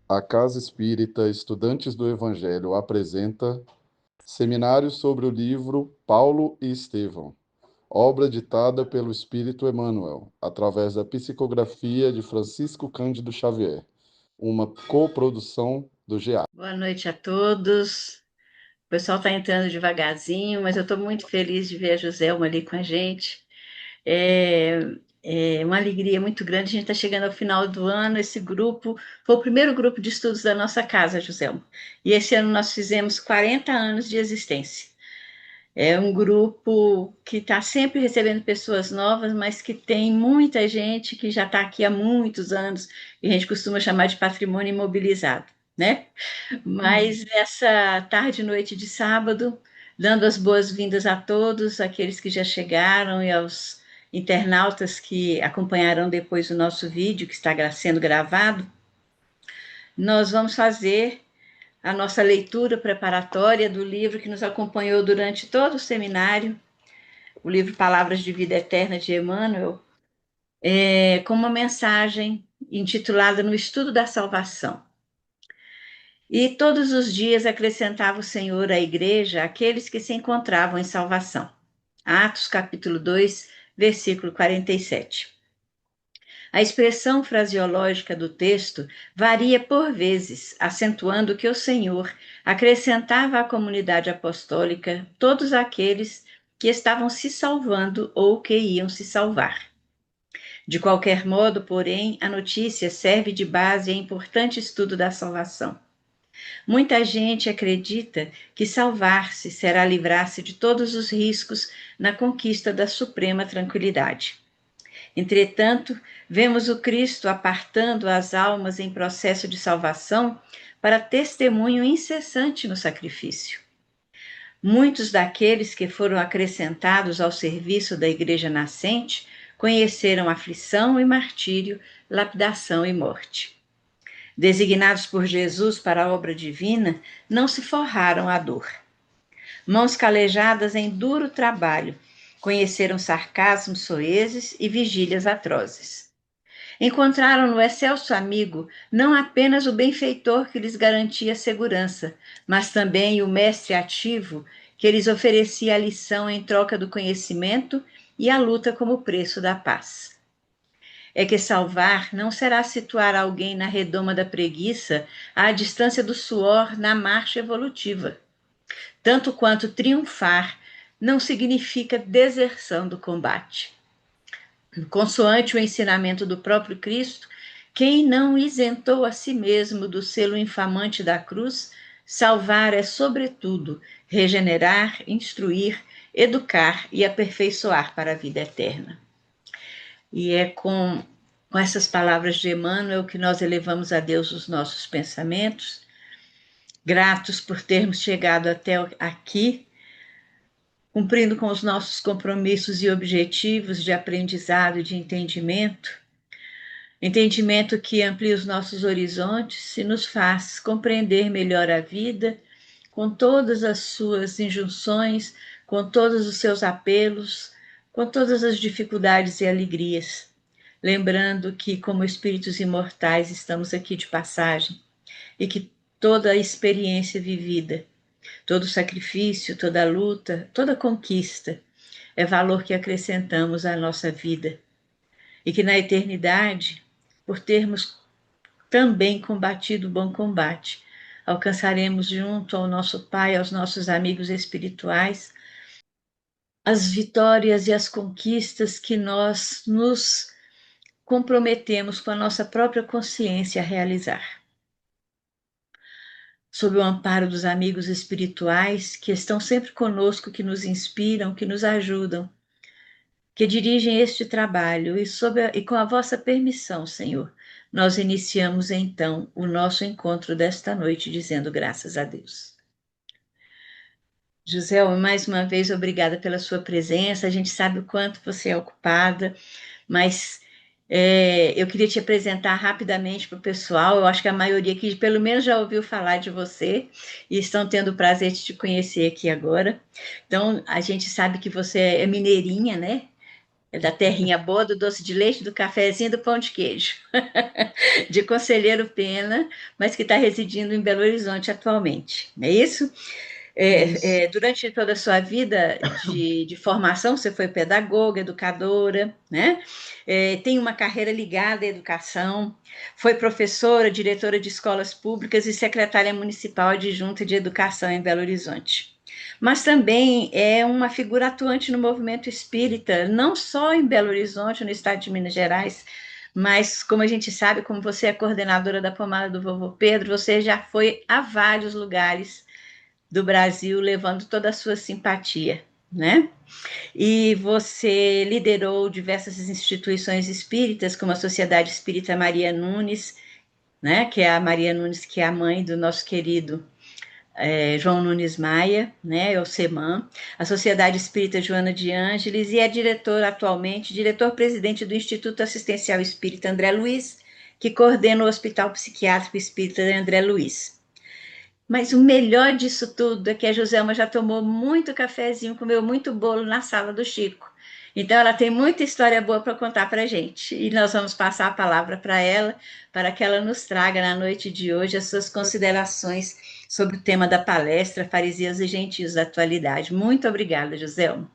A Casa Espírita Estudantes do Evangelho apresenta seminário sobre o livro Paulo e Estevão, obra ditada pelo Espírito Emmanuel, através da psicografia de Francisco Cândido Xavier, uma coprodução do GEA. Boa noite a todos. O pessoal está entrando devagarzinho, mas eu estou muito feliz de ver a Joselma ali com a gente. É, é uma alegria muito grande. A gente está chegando ao final do ano. Esse grupo foi o primeiro grupo de estudos da nossa casa, Joselma. E esse ano nós fizemos 40 anos de existência. É um grupo que está sempre recebendo pessoas novas, mas que tem muita gente que já está aqui há muitos anos, e a gente costuma chamar de patrimônio imobilizado, né? Mas nessa tarde e noite de sábado, dando as boas-vindas a todos, aqueles que já chegaram e aos internautas que acompanharão depois o nosso vídeo que está sendo gravado, nós vamos fazer a nossa leitura preparatória do livro que nos acompanhou durante todo o seminário, o livro Palavras de Vida Eterna de Emmanuel, com uma mensagem intitulada No Estudo da Salvação. E todos os dias acrescentava o Senhor à igreja aqueles que se encontravam em salvação. Atos capítulo 2, versículo 47. A expressão fraseológica do texto varia por vezes, acentuando que o Senhor acrescentava à comunidade apostólica todos aqueles que estavam se salvando ou que iam se salvar. De qualquer modo, porém, a notícia serve de base a importante estudo da salvação. Muita gente acredita que salvar-se será livrar-se de todos os riscos na conquista da suprema tranquilidade. Entretanto, vemos o Cristo apartando as almas em processo de salvação para testemunho incessante no sacrifício. Muitos daqueles que foram acrescentados ao serviço da Igreja nascente conheceram aflição e martírio, lapidação e morte. Designados por Jesus para a obra divina, não se forraram à dor. Mãos calejadas em duro trabalho, conheceram sarcasmos soezes e vigílias atrozes. Encontraram no excelso amigo não apenas o benfeitor que lhes garantia segurança, mas também o mestre ativo que lhes oferecia a lição em troca do conhecimento e a luta como preço da paz. É que salvar não será situar alguém na redoma da preguiça à distância do suor na marcha evolutiva. Tanto quanto triunfar não significa deserção do combate. Consoante o ensinamento do próprio Cristo, quem não isentou a si mesmo do selo infamante da cruz, salvar é, sobretudo, regenerar, instruir, educar e aperfeiçoar para a vida eterna. E é com essas palavras de Emmanuel que nós elevamos a Deus os nossos pensamentos, gratos por termos chegado até aqui, cumprindo com os nossos compromissos e objetivos de aprendizado e de entendimento, entendimento que amplia os nossos horizontes e nos faz compreender melhor a vida, com todas as suas injunções, com todos os seus apelos, com todas as dificuldades e alegrias. Lembrando que, como espíritos imortais, estamos aqui de passagem e que toda a experiência vivida, todo sacrifício, toda luta, toda conquista é valor que acrescentamos à nossa vida e que na eternidade, por termos também combatido o bom combate, alcançaremos junto ao nosso Pai, aos nossos amigos espirituais, as vitórias e as conquistas que nós nos comprometemos com a nossa própria consciência a realizar. Sob o amparo dos amigos espirituais que estão sempre conosco, que nos inspiram, que nos ajudam, que dirigem este trabalho e com a vossa permissão, Senhor, nós iniciamos então o nosso encontro desta noite dizendo graças a Deus. José, mais uma vez, obrigada pela sua presença. A gente sabe o quanto você é ocupada, mas eu queria te apresentar rapidamente para o pessoal. Eu acho que a maioria aqui, pelo menos, já ouviu falar de você e estão tendo o prazer de te conhecer aqui agora. Então, a gente sabe que você é mineirinha, né? É da terrinha boa, do doce de leite, do cafezinho, do pão de queijo. De Conselheiro Pena, mas que está residindo em Belo Horizonte atualmente. Não é isso? Isso. Durante toda a sua vida de formação, você foi pedagoga, educadora, né? Tem uma carreira ligada à educação, foi professora, diretora de escolas públicas e secretária municipal adjunta de educação em Belo Horizonte. Mas também é uma figura atuante no movimento espírita, não só em Belo Horizonte, no estado de Minas Gerais, mas como a gente sabe, como você é coordenadora da pomada do Vovô Pedro, você já foi a vários lugares do Brasil, levando toda a sua simpatia, né? E você liderou diversas instituições espíritas, como a Sociedade Espírita Maria Nunes, né? Que é a Maria Nunes, que é a mãe do nosso querido João Nunes Maia, né? O SEMAN, a Sociedade Espírita Joana de Ângeles e é diretor atualmente, diretor-presidente do Instituto Assistencial Espírita André Luiz, que coordena o Hospital Psiquiátrico Espírita André Luiz. Mas o melhor disso tudo é que a Joselma já tomou muito cafezinho, comeu muito bolo na sala do Chico. Então ela tem muita história boa para contar para a gente. E nós vamos passar a palavra para ela, para que ela nos traga na noite de hoje as suas considerações sobre o tema da palestra Fariseus e Gentios da Atualidade. Muito obrigada, Joselma.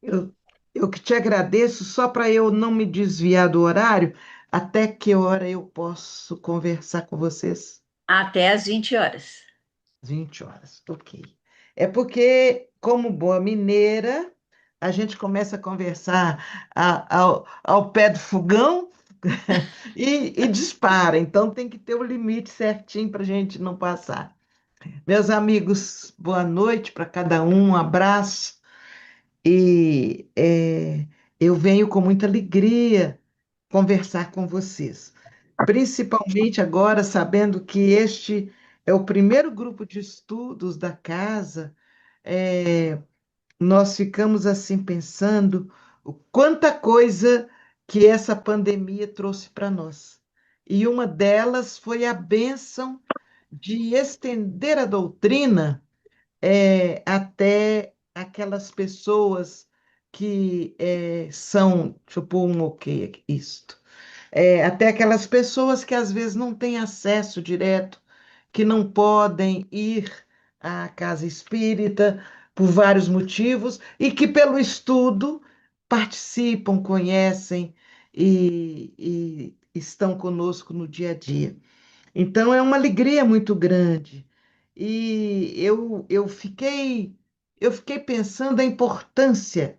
Eu, eu que te agradeço, só para eu não me desviar do horário, até que hora eu posso conversar com vocês? Até às 20 horas. 20 horas, ok. É porque, como boa mineira, a gente começa a conversar ao pé do fogão e dispara. Então tem que ter o limite certinho para a gente não passar. Meus amigos, boa noite para cada um abraço. E eu venho com muita alegria conversar com vocês, principalmente agora sabendo que este é o primeiro grupo de estudos da casa. é, Nós ficamos assim pensando o quanta coisa que essa pandemia trouxe para nós. E uma delas foi a bênção de estender a doutrina até aquelas pessoas que são, deixa eu pôr um ok aqui, isto, até aquelas pessoas que às vezes não têm acesso direto, que não podem ir à casa espírita por vários motivos e que pelo estudo participam, conhecem e estão conosco no dia a dia. Então é uma alegria muito grande. E eu fiquei pensando a importância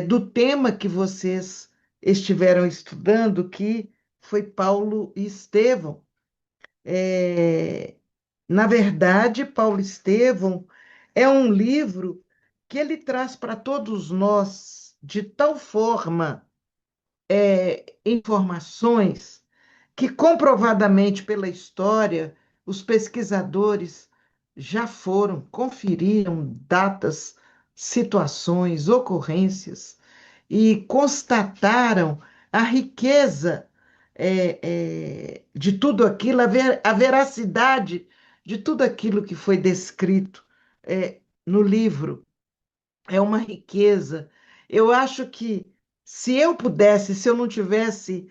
do tema que vocês estiveram estudando, que foi Paulo e Estevão. É, Na verdade, Paulo e Estevão é um livro que ele traz para todos nós de tal forma informações que comprovadamente pela história os pesquisadores já foram, conferiram datas, situações, ocorrências e constataram a riqueza de tudo aquilo, a veracidade de tudo aquilo que foi descrito no livro. É uma riqueza. Eu acho que se eu pudesse, se eu não tivesse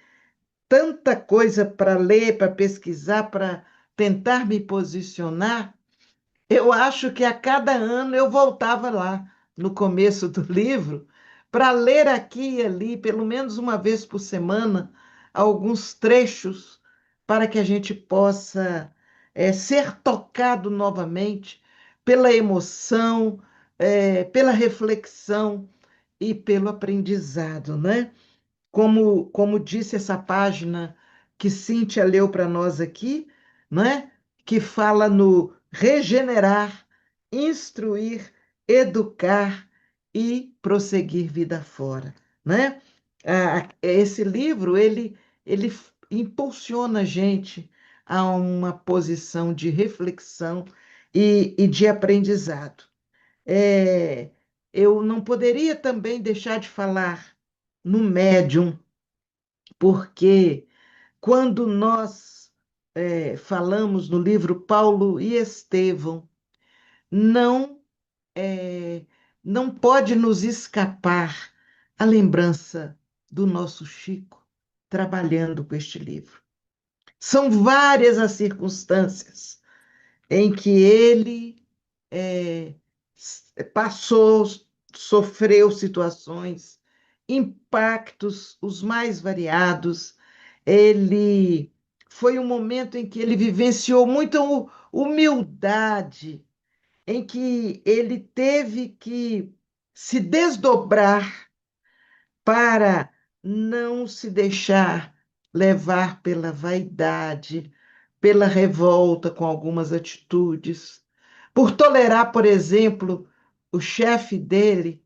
tanta coisa para ler, para pesquisar, para tentar me posicionar, eu acho que a cada ano eu voltava lá, no começo do livro, para ler aqui e ali, pelo menos uma vez por semana, alguns trechos, para que a gente possa ser tocado novamente pela emoção, pela reflexão e pelo aprendizado, né? Como disse essa página que Cíntia leu para nós aqui, né? Que fala no regenerar, instruir, educar e prosseguir vida fora, né? Esse livro, ele impulsiona a gente a uma posição de reflexão e de aprendizado. É, eu não poderia também deixar de falar no médium, porque quando nós falamos no livro Paulo e Estevão, não, é, não pode nos escapar a lembrança do nosso Chico trabalhando com este livro. São várias as circunstâncias em que ele é, passou, sofreu situações, impactos os mais variados. Ele foi um momento em que ele vivenciou muita humildade, em que ele teve que se desdobrar para não se deixar levar pela vaidade, pela revolta com algumas atitudes, por tolerar, por exemplo, o chefe dele,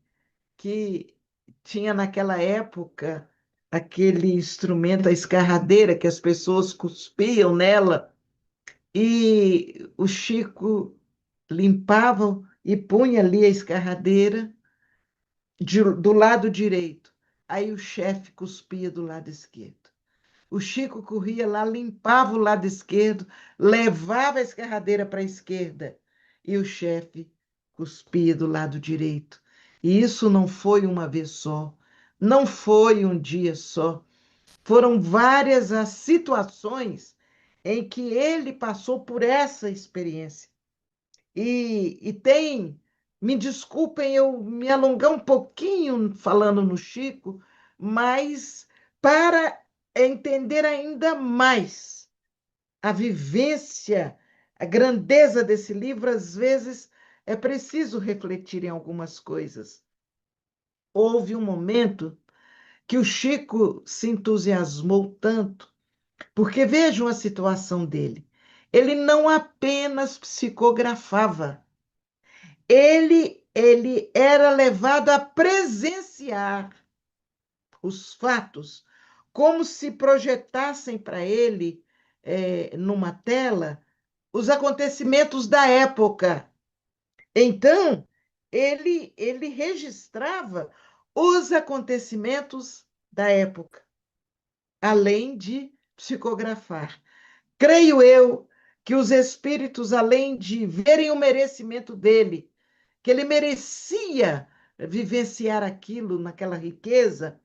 que tinha naquela época aquele instrumento, a escarradeira, que as pessoas cuspiam nela, e o Chico limpava e punha ali a escarradeira do lado direito. Aí o chefe cuspia do lado esquerdo. O Chico corria lá, limpava o lado esquerdo, levava a escarradeira para a esquerda e o chefe cuspia do lado direito. E isso não foi uma vez só, não foi um dia só. Foram várias as situações em que ele passou por essa experiência. E tem, me desculpem eu me alongar um pouquinho falando no Chico, mas para entender ainda mais a vivência, a grandeza desse livro, às vezes é preciso refletir em algumas coisas. Houve um momento que o Chico se entusiasmou tanto, porque vejam a situação dele. Ele não apenas psicografava, ele era levado a presenciar os fatos como se projetassem para ele, numa tela, os acontecimentos da época. Então, ele registrava os acontecimentos da época, além de psicografar. Creio eu que os espíritos, além de verem o merecimento dele, que ele merecia vivenciar aquilo, naquela riqueza,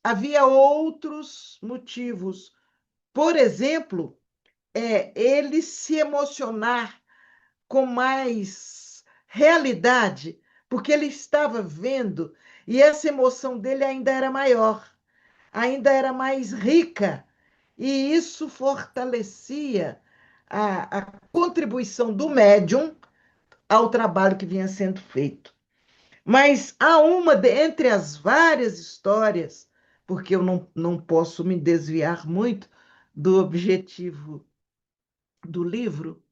havia outros motivos. Por exemplo, ele se emocionar com mais realidade, porque ele estava vendo e essa emoção dele ainda era maior, ainda era mais rica, e isso fortalecia a contribuição do médium ao trabalho que vinha sendo feito. Mas há uma entre as várias histórias, porque eu não posso me desviar muito do objetivo do livro,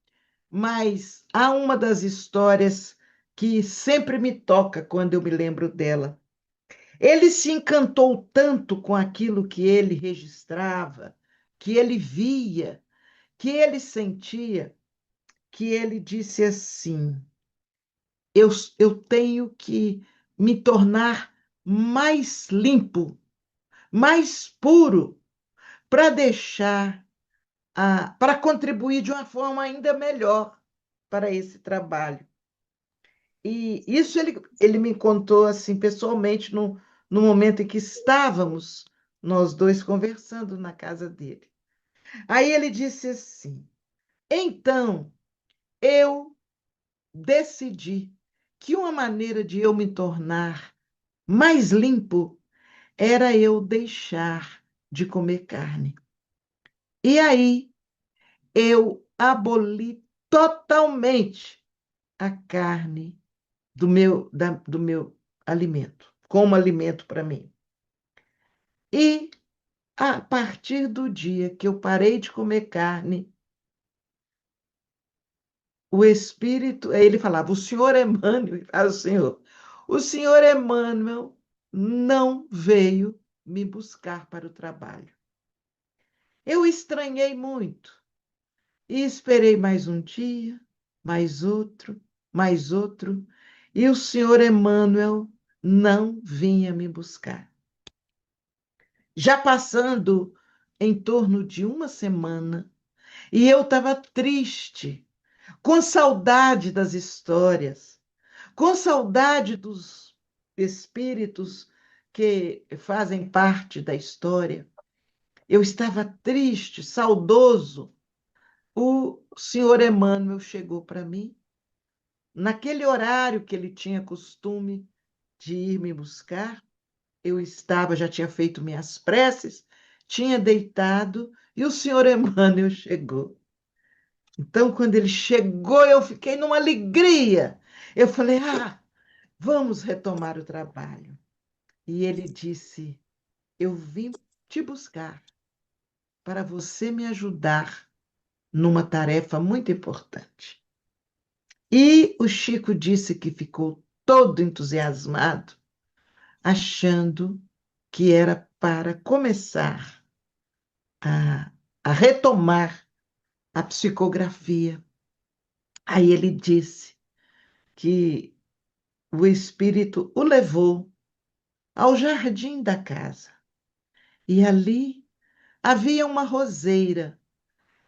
mas há uma das histórias que sempre me toca quando eu me lembro dela. Ele se encantou tanto com aquilo que ele registrava, que ele via, que ele sentia, que ele disse assim: eu tenho que me tornar mais limpo, mais puro, para deixar, para contribuir de uma forma ainda melhor para esse trabalho. E isso ele me contou assim pessoalmente no momento em que estávamos nós dois conversando na casa dele. Aí ele disse assim: então eu decidi que uma maneira de eu me tornar mais limpo era eu deixar de comer carne. E aí eu aboli totalmente a carne do meu alimento, como alimento para mim. E a partir do dia que eu parei de comer carne, o espírito, aí ele falava, o senhor Emmanuel, o senhor Emmanuel não veio me buscar para o trabalho. Eu estranhei muito e esperei mais um dia, mais outro, e o senhor Emmanuel não vinha me buscar. Já passando em torno de uma semana, e eu estava triste, com saudade das histórias, com saudade dos espíritos que fazem parte da história. Eu estava triste, saudoso. O senhor Emmanuel chegou para mim, naquele horário que ele tinha costume de ir me buscar. Eu estava, já tinha feito minhas preces, tinha deitado e o senhor Emmanuel chegou. Então, quando ele chegou, eu fiquei numa alegria. Eu falei: ah, vamos retomar o trabalho. E ele disse: eu vim te buscar para você me ajudar numa tarefa muito importante. E o Chico disse que ficou todo entusiasmado, achando que era para começar a, a retomar a psicografia. Aí ele disse que o Espírito o levou ao jardim da casa. E ali havia uma roseira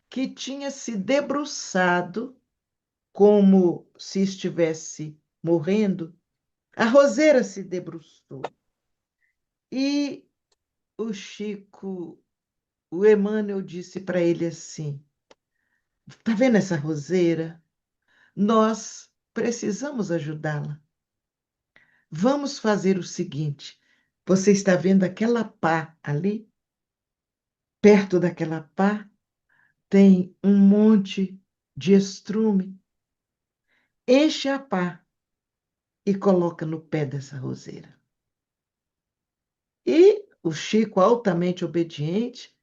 que tinha se debruçado como se estivesse morrendo. A roseira se debruçou. E o Chico, o Emmanuel disse para ele assim: tá vendo essa roseira? Nós precisamos ajudá-la. Vamos fazer o seguinte: você está vendo aquela pá ali? Perto daquela pá tem um monte de estrume. Enche a pá e coloca no pé dessa roseira. E o Chico, altamente obediente,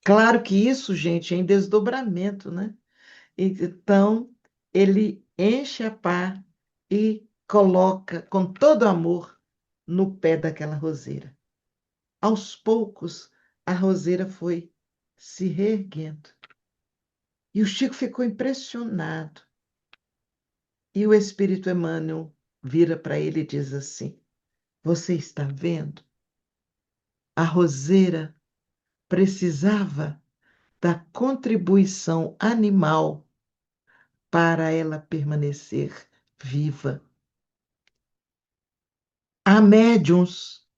claro que isso, gente, é em desdobramento, né? Então, ele enche a pá e coloca com todo amor no pé daquela roseira. Aos poucos, a roseira foi se reerguendo. E o Chico ficou impressionado. E o Espírito Emmanuel vira para ele e diz assim: você está vendo? A roseira precisava da contribuição animal para ela permanecer viva. Há médiuns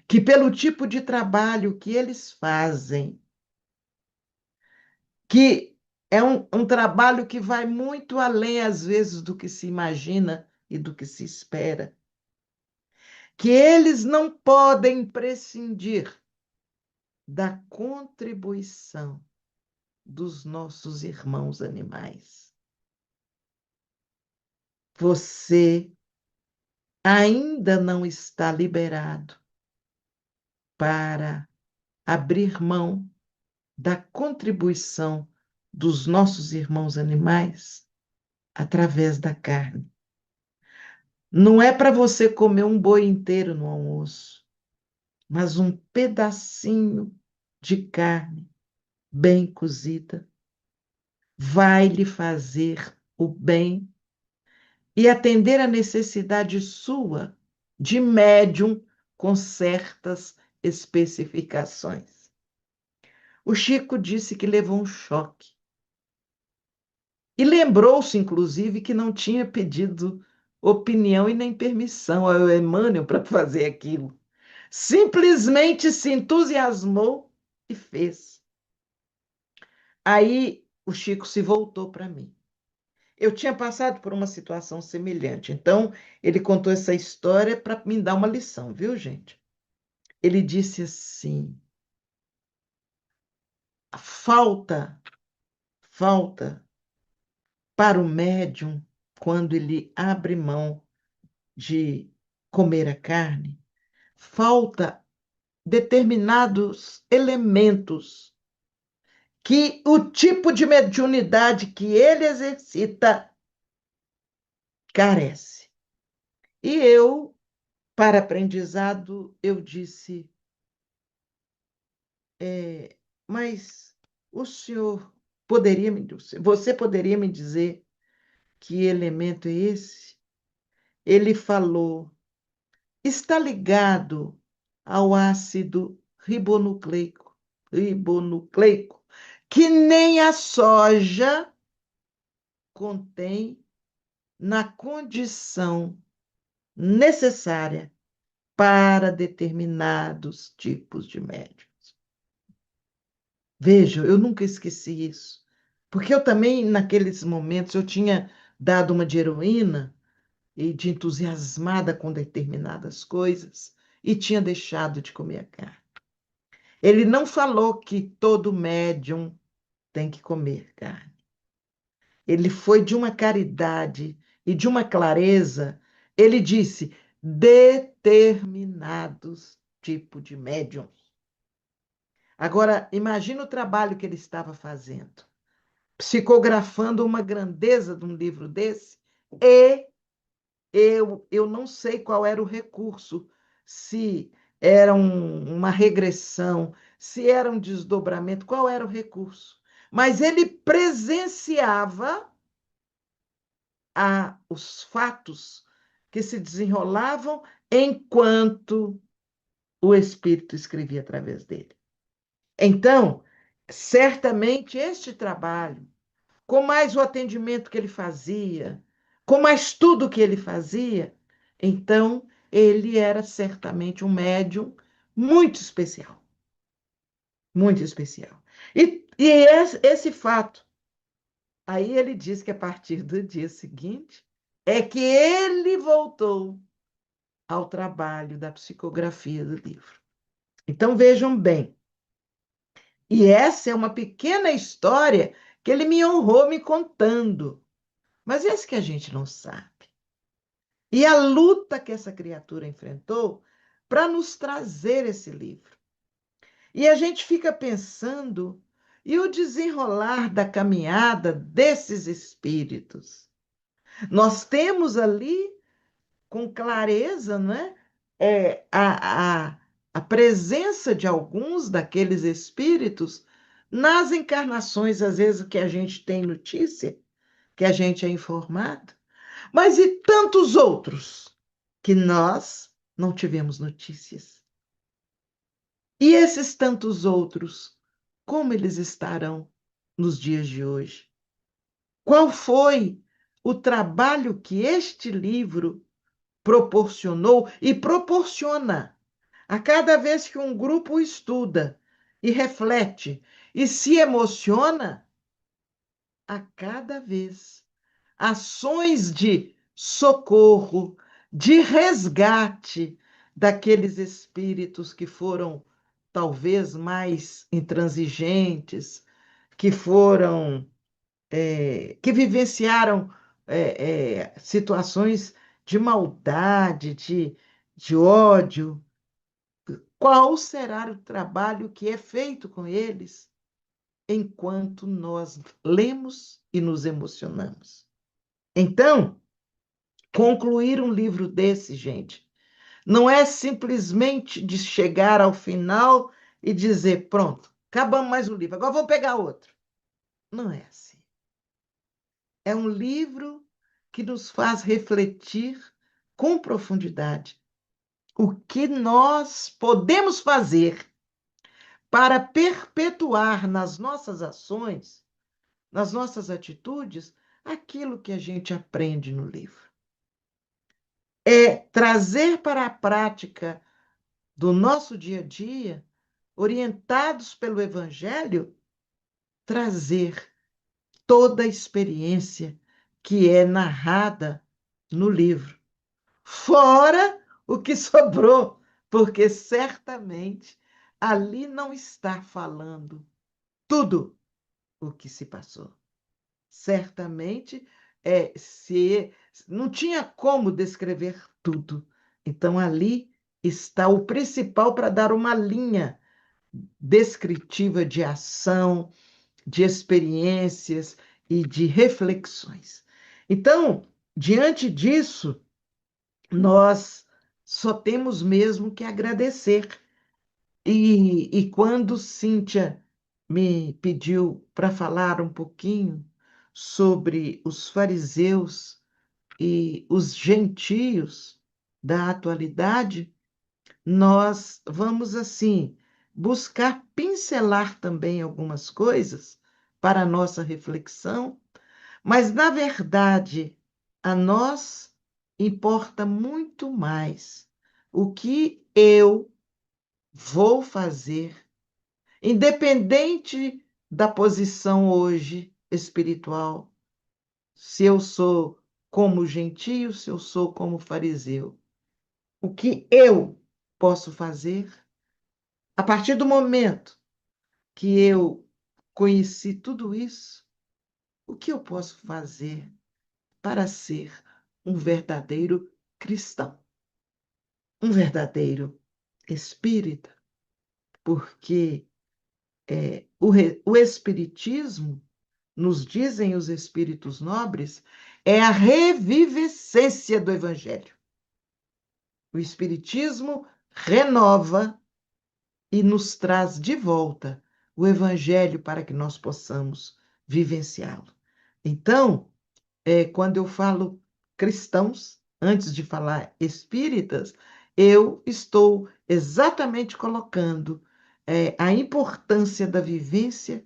que, pelo tipo de trabalho que eles fazem, que é um trabalho que vai muito além, às vezes, do que se imagina e do que se espera, que eles não podem prescindir da contribuição dos nossos irmãos animais. Você ainda não está liberado para abrir mão da contribuição dos nossos irmãos animais através da carne. Não é para você comer um boi inteiro no almoço, mas um pedacinho de carne bem cozida vai lhe fazer o bem e atender a necessidade sua de médium com certas especificações. O Chico disse que levou um choque. E lembrou-se, inclusive, que não tinha pedido opinião e nem permissão ao Emmanuel para fazer aquilo. Simplesmente se entusiasmou e fez. Aí o Chico se voltou para mim. Eu tinha passado por uma situação semelhante, então ele contou essa história para me dar uma lição, viu, gente? Ele disse assim: falta para o médium, quando ele abre mão de comer a carne, falta determinados elementos que o tipo de mediunidade que ele exercita carece. E eu, para aprendizado, eu disse: mas o senhor você poderia me dizer que elemento é esse? Ele falou: está ligado ao ácido ribonucleico, que nem a soja contém na condição necessária para determinados tipos de médiums. Veja, eu nunca esqueci isso, porque eu também, naqueles momentos, eu tinha dado uma de heroína e de entusiasmada com determinadas coisas e tinha deixado de comer a carne. Ele não falou que todo médium tem que comer carne. Ele foi de uma caridade e de uma clareza. Ele disse determinados tipos de médiums. Agora, imagina o trabalho que ele estava fazendo, psicografando uma grandeza de um livro desse, e eu não sei qual era o recurso, se era uma regressão, se era um desdobramento, qual era o recurso. Mas ele presenciava os fatos que se desenrolavam enquanto o Espírito escrevia através dele. Então, certamente este trabalho, com mais o atendimento que ele fazia, com mais tudo que ele fazia, então ele era certamente um médium muito especial, muito especial. E esse fato, aí ele diz que a partir do dia seguinte é que ele voltou ao trabalho da psicografia do livro. Então vejam bem, e essa é uma pequena história que ele me honrou me contando, mas esse que a gente não sabe. E a luta que essa criatura enfrentou para nos trazer esse livro. E a gente fica pensando, e o desenrolar da caminhada desses espíritos? Nós temos ali, com clareza, né, a presença de alguns daqueles espíritos nas encarnações, às vezes, que a gente tem notícia, que a gente é informado, mas e tantos outros que nós não tivemos notícias? E esses tantos outros, como eles estarão nos dias de hoje? Qual foi o trabalho que este livro proporcionou e proporciona a cada vez que um grupo estuda e reflete e se emociona? A cada vez ações de socorro, de resgate daqueles espíritos que foram talvez mais intransigentes, que foram, que vivenciaram situações de maldade, de ódio. Qual será o trabalho que é feito com eles enquanto nós lemos e nos emocionamos? Então, concluir um livro desse, gente, não é simplesmente de chegar ao final e dizer, pronto, acabamos mais um livro, agora vou pegar outro. Não é assim. É um livro que nos faz refletir com profundidade o que nós podemos fazer para perpetuar nas nossas ações, nas nossas atitudes, aquilo que a gente aprende no livro. É trazer para a prática do nosso dia a dia, orientados pelo Evangelho, trazer toda a experiência que é narrada no livro, fora o que sobrou, porque certamente ali não está falando tudo o que se passou. Certamente se não tinha como descrever tudo. Então ali está o principal para dar uma linha descritiva de ação, de experiências e de reflexões. Então, diante disso, nós só temos mesmo que agradecer. E quando Cíntia me pediu para falar um pouquinho sobre os fariseus e os gentios da atualidade, nós vamos, assim, buscar pincelar também algumas coisas para a nossa reflexão, mas, na verdade, a nós importa muito mais o que eu vou fazer, independente da posição hoje espiritual, se eu sou como gentio, se eu sou como fariseu, o que eu posso fazer a partir do momento que eu conheci tudo isso, o que eu posso fazer para ser um verdadeiro cristão, um verdadeiro espírita? Porque o Espiritismo, nos dizem os espíritos nobres, é a revivescência do Evangelho. O Espiritismo renova e nos traz de volta o Evangelho para que nós possamos vivenciá-lo. Então, quando eu falo cristãos, antes de falar espíritas, eu estou exatamente colocando a importância da vivência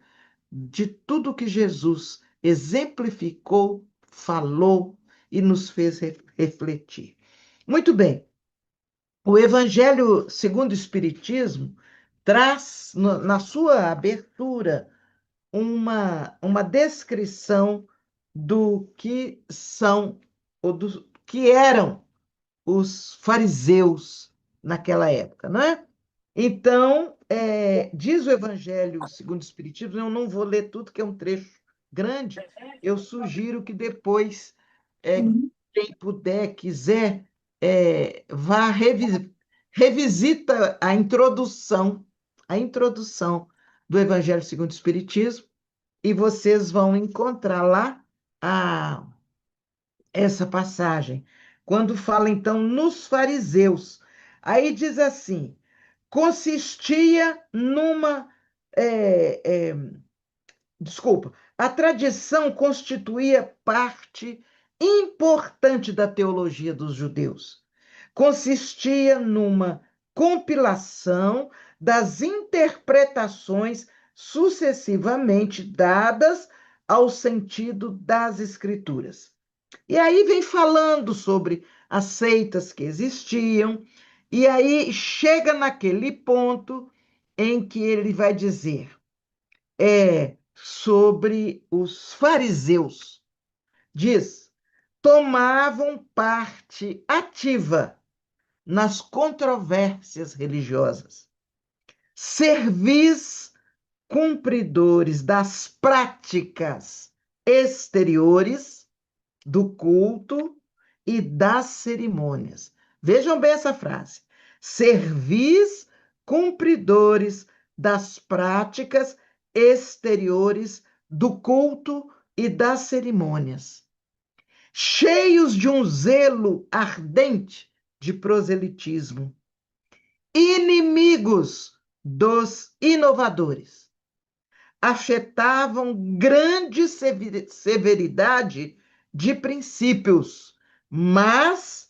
de tudo que Jesus exemplificou, falou e nos fez refletir. Muito bem, o Evangelho segundo o Espiritismo traz, na sua abertura, uma descrição do que são, ou do que eram os fariseus naquela época, não é? Então, diz o Evangelho segundo o Espiritismo, eu não vou ler tudo, que é um trecho grande, eu sugiro que depois, quem puder, quiser, vá revisita a introdução do Evangelho segundo o Espiritismo, e vocês vão encontrar lá a, essa passagem, quando fala, então, nos fariseus. Aí diz assim: consistia numa. é, é, Desculpa, a tradição constituía parte importante da teologia dos judeus. Consistia numa compilação das interpretações sucessivamente dadas ao sentido das Escrituras. E aí vem falando sobre as seitas que existiam, e aí chega naquele ponto em que ele vai dizer sobre os fariseus. Diz: tomavam parte ativa nas controvérsias religiosas, servis cumpridores das práticas exteriores do culto e das cerimônias. Vejam bem essa frase. Servis cumpridores das práticas exteriores do culto e das cerimônias, cheios de um zelo ardente de proselitismo, inimigos dos inovadores, afetavam grande severidade de princípios, mas,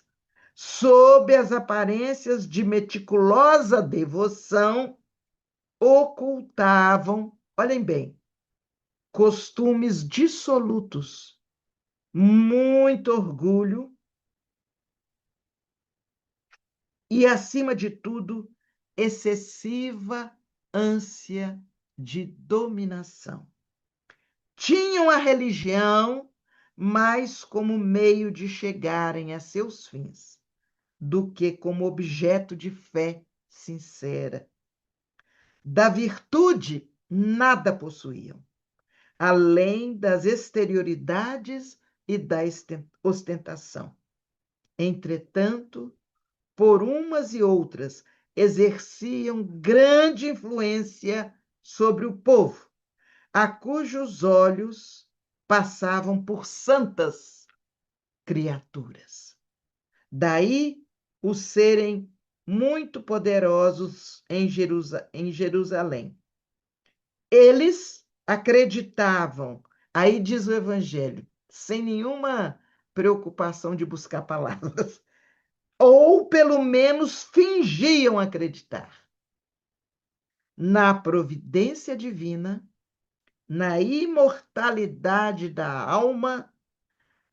sob as aparências de meticulosa devoção, ocultavam, olhem bem, costumes dissolutos, muito orgulho e, acima de tudo, excessiva ânsia de dominação. Tinham a religião mais como meio de chegarem a seus fins, do que como objeto de fé sincera. Da virtude, nada possuíam, além das exterioridades e da ostentação. Entretanto, por umas e outras, exerciam grande influência sobre o povo, a cujos olhos passavam por santas criaturas. Daí os serem muito poderosos em Jerusalém. Eles acreditavam, aí diz o Evangelho, sem nenhuma preocupação de buscar palavras, ou pelo menos fingiam acreditar na providência divina, na imortalidade da alma,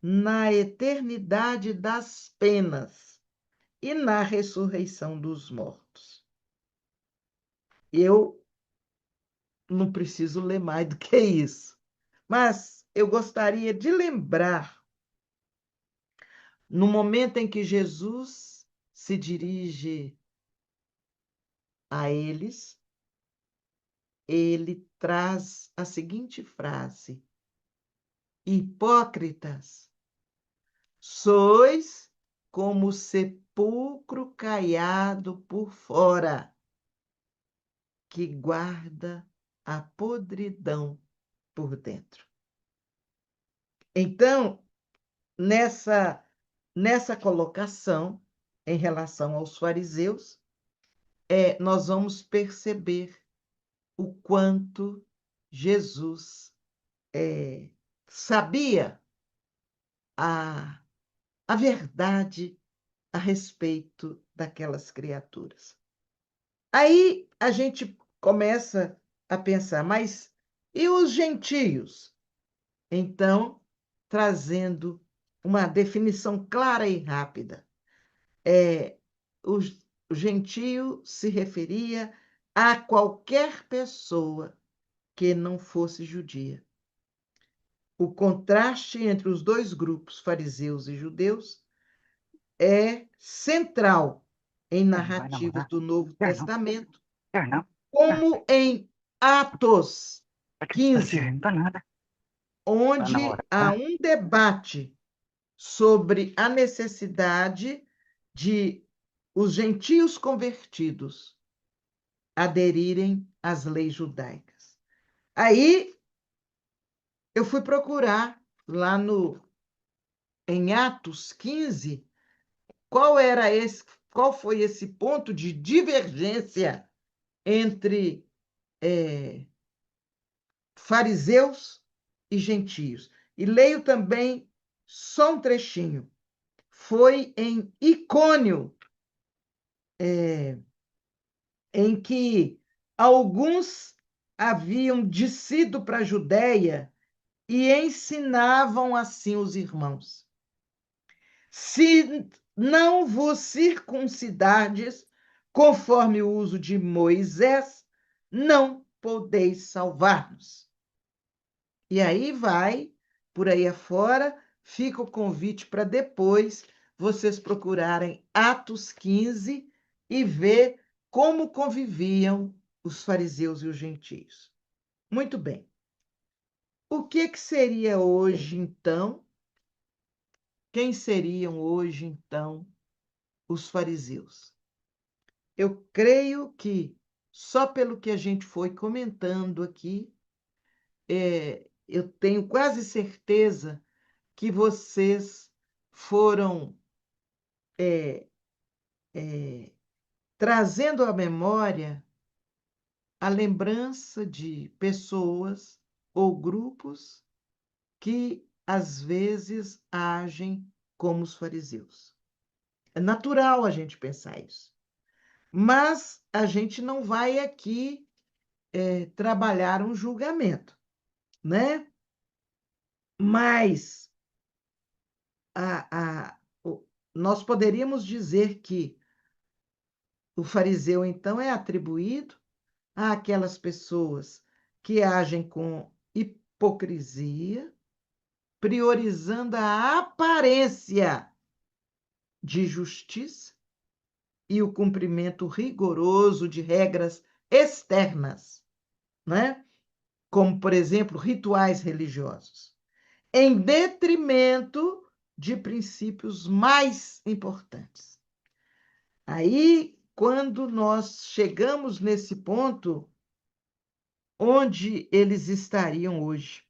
na eternidade das penas e na ressurreição dos mortos. Eu não preciso ler mais do que isso, mas eu gostaria de lembrar, no momento em que Jesus se dirige a eles, ele traz a seguinte frase: hipócritas, sois como o sepulcro caiado por fora, que guarda a podridão por dentro. Então, nessa colocação, em relação aos fariseus, nós vamos perceber o quanto Jesus sabia a, a verdade a respeito daquelas criaturas. Aí a gente começa a pensar, mas e os gentios? Então, trazendo uma definição clara e rápida. O gentio se referia a qualquer pessoa que não fosse judia. O contraste entre os dois grupos, fariseus e judeus, é central em narrativas do Novo Testamento, como em Atos 15, onde há um debate sobre a necessidade de os gentios convertidos aderirem às leis judaicas. Aí eu fui procurar lá em Atos 15 qual foi esse ponto de divergência entre fariseus e gentios. E leio também só um trechinho. Foi em Icônio, em que alguns haviam descido para a Judéia e ensinavam assim os irmãos: se não vos circuncidardes conforme o uso de Moisés, não podeis salvar-nos. E aí vai, por aí afora, fica o convite para depois vocês procurarem Atos 15 e ver como conviviam os fariseus e os gentios. Muito bem. O que seria hoje, então? Quem seriam hoje, então, os fariseus? Eu creio que, só pelo que a gente foi comentando aqui, eu tenho quase certeza que vocês foram trazendo à memória a lembrança de pessoas ou grupos que, às vezes, agem como os fariseus. É natural a gente pensar isso. Mas a gente não vai aqui trabalhar um julgamento, né? Mas nós poderíamos dizer que o fariseu, então, é atribuído àquelas pessoas que agem com hipocrisia, priorizando a aparência de justiça e o cumprimento rigoroso de regras externas, né? Como, por exemplo, rituais religiosos, em detrimento de princípios mais importantes. Aí, quando nós chegamos nesse ponto, onde eles estariam hoje?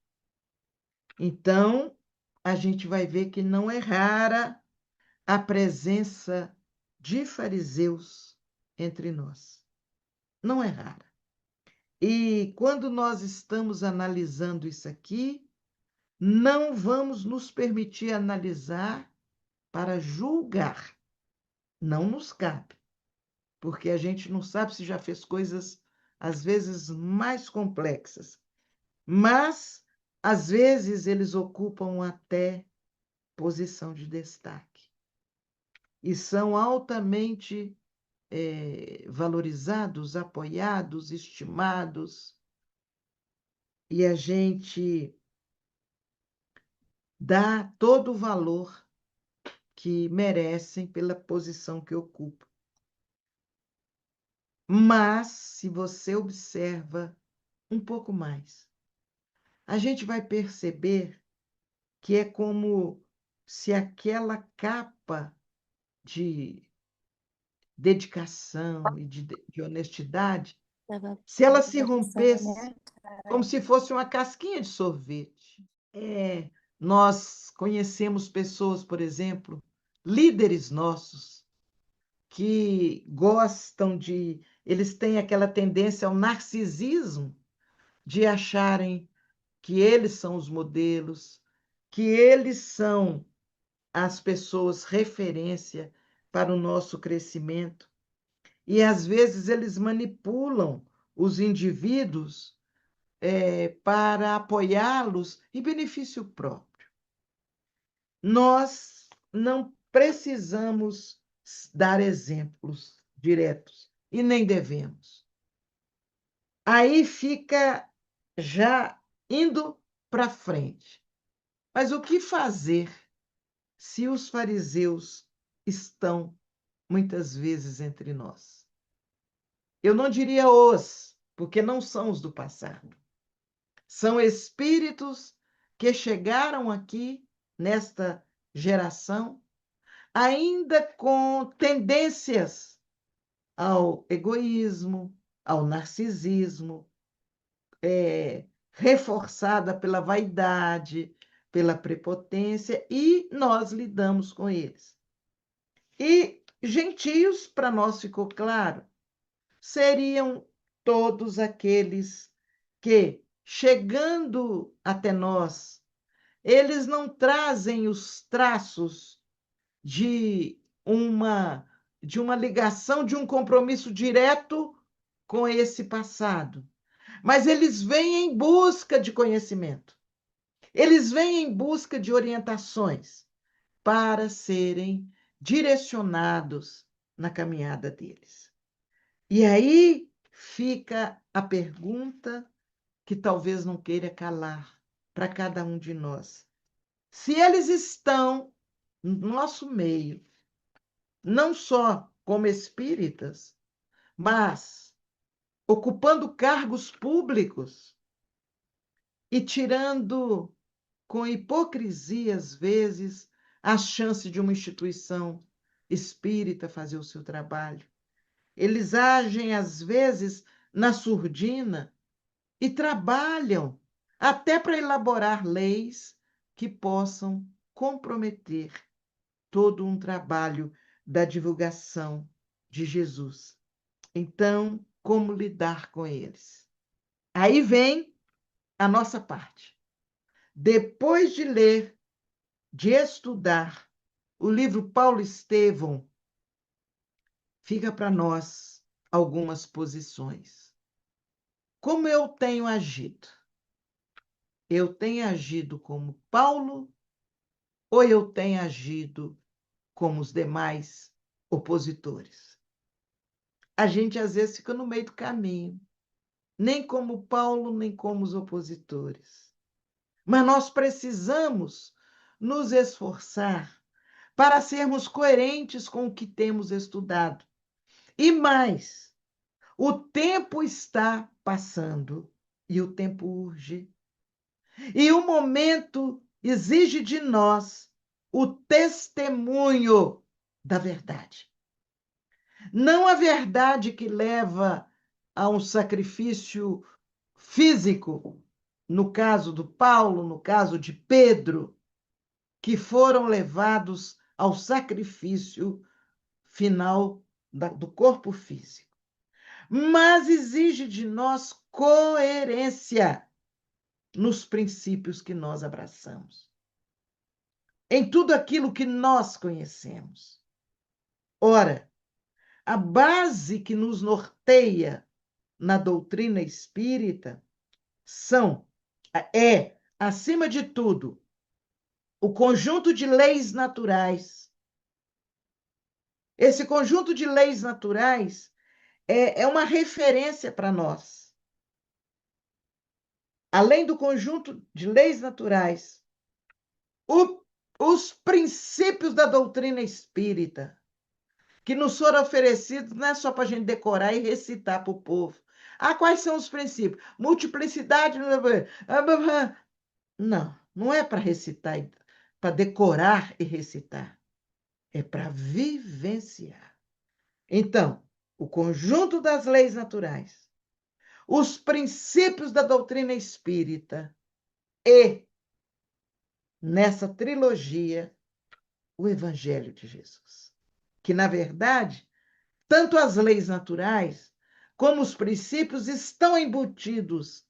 Então, a gente vai ver que não é rara a presença de fariseus entre nós. Não é rara. E quando nós estamos analisando isso aqui, não vamos nos permitir analisar para julgar. Não nos cabe, porque a gente não sabe se já fez coisas, às vezes, mais complexas. Mas, às vezes, eles ocupam até posição de destaque. e são altamente valorizados, apoiados, estimados, e a gente dá todo o valor que merecem pela posição que ocupam. Mas, se você observa um pouco mais, a gente vai perceber que é como se aquela capa de dedicação e de honestidade, se ela se rompesse como se fosse uma casquinha de sorvete. Nós conhecemos pessoas, por exemplo, líderes nossos, que gostam de. Eles têm aquela tendência ao narcisismo de acharem que eles são os modelos, que eles são as pessoas referência para o nosso crescimento. E às vezes eles manipulam os indivíduos para apoiá-los em benefício próprio. Nós não precisamos dar exemplos diretos e nem devemos. Aí fica já indo para frente. Mas o que fazer se os fariseus estão muitas vezes entre nós? Eu não diria os, porque não são os do passado. São espíritos que chegaram aqui nesta geração ainda com tendências ao egoísmo, ao narcisismo, reforçada pela vaidade, pela prepotência, e nós lidamos com eles. E gentios, para nós ficou claro, seriam todos aqueles que, chegando até nós, eles não trazem os traços de uma ligação, de um compromisso direto com esse passado. Mas eles vêm em busca de conhecimento. Eles vêm em busca de orientações para serem direcionados na caminhada deles. E aí fica a pergunta que talvez não queira calar para cada um de nós. Se eles estão no nosso meio, não só como espíritas, mas ocupando cargos públicos e tirando com hipocrisia, às vezes, a chance de uma instituição espírita fazer o seu trabalho. Eles agem, às vezes, na surdina e trabalham até para elaborar leis que possam comprometer todo um trabalho da divulgação de Jesus. Então, como lidar com eles? Aí vem a nossa parte. Depois de ler, de estudar o livro Paulo Estevão, fica para nós algumas posições. Como eu tenho agido? Eu tenho agido como Paulo ou eu tenho agido como os demais opositores? A gente às vezes fica no meio do caminho, nem como Paulo, nem como os opositores. Mas nós precisamos nos esforçar para sermos coerentes com o que temos estudado. E mais, o tempo está passando e o tempo urge. E o momento exige de nós o testemunho da verdade. Não a verdade que leva a um sacrifício físico, no caso do Paulo, no caso de Pedro, que foram levados ao sacrifício final do corpo físico. Mas exige de nós coerência nos princípios que nós abraçamos, em tudo aquilo que nós conhecemos. Ora, a base que nos norteia na doutrina espírita acima de tudo, o conjunto de leis naturais Esse conjunto de leis naturais é uma referência para nós. Além do conjunto de leis naturais, os princípios da doutrina espírita, que nos foram oferecidos, não é só para a gente decorar e recitar para o povo. Ah, quais são os princípios? Multiplicidade. Não, não é para recitar, para decorar e recitar. É para vivenciar. Então, o conjunto das leis naturais, os princípios da doutrina espírita e, nessa trilogia, o Evangelho de Jesus. Que, na verdade, tanto as leis naturais como os princípios estão embutidos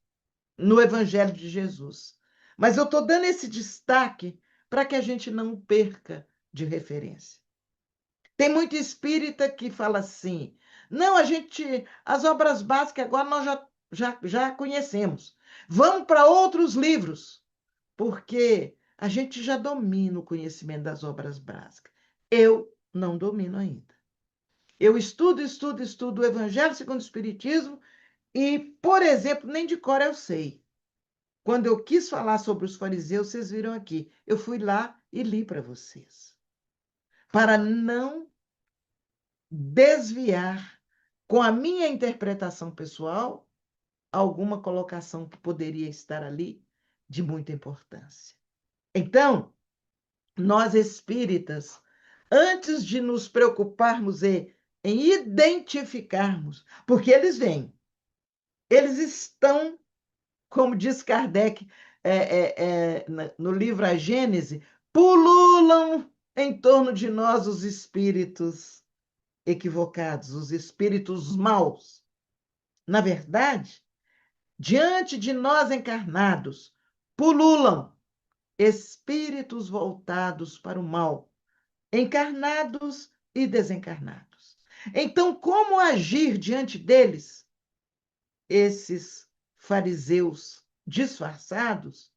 no Evangelho de Jesus. Mas eu estou dando esse destaque para que a gente não perca de referência. Tem muito espírita que fala assim: não, as obras básicas agora nós já conhecemos. Vamos para outros livros, porque a gente já domina o conhecimento das obras básicas. Eu não domino ainda. Eu estudo o Evangelho segundo o Espiritismo e, por exemplo, nem de cor eu sei. Quando eu quis falar sobre os fariseus, vocês viram aqui, eu fui lá e li para vocês, para não desviar com a minha interpretação pessoal alguma colocação que poderia estar ali de muita importância. Então, nós espíritas, antes de nos preocuparmos em identificarmos, porque eles vêm, eles estão, como diz Kardec no livro A Gênese, pululam em torno de nós os espíritos equivocados, os espíritos maus. Na verdade, diante de nós encarnados, pululam espíritos voltados para o mal, encarnados e desencarnados. Então, como agir diante deles, esses fariseus disfarçados,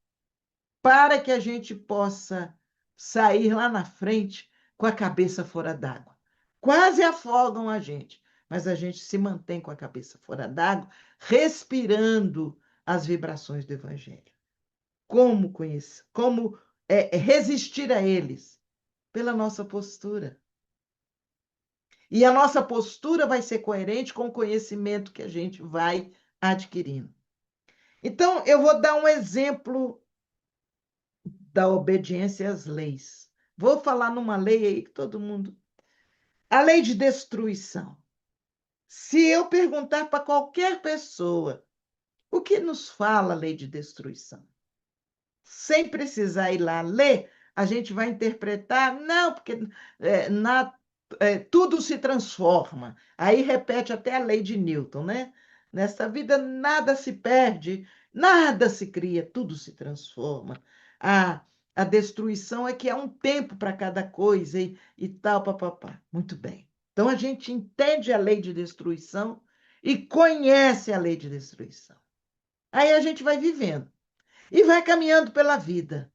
para que a gente possa sair lá na frente com a cabeça fora d'água? Quase afogam a gente, mas a gente se mantém com a cabeça fora d'água, respirando as vibrações do Evangelho. Como conhecer? Como resistir a eles? Pela nossa postura. E a nossa postura vai ser coerente com o conhecimento que a gente vai adquirindo. Então, eu vou dar um exemplo da obediência às leis. Vou falar numa lei aí que todo mundo. A lei de destruição. Se eu perguntar para qualquer pessoa o que nos fala a lei de destruição, sem precisar ir lá ler, a gente vai interpretar, não, porque tudo se transforma. Aí repete até a lei de Newton, né? Nesta vida nada se perde, nada se cria, tudo se transforma. A destruição é que há um tempo para cada coisa e tal, papapá. Muito bem. Então a gente entende a lei de destruição e conhece a lei de destruição. Aí a gente vai vivendo e vai caminhando pela vida.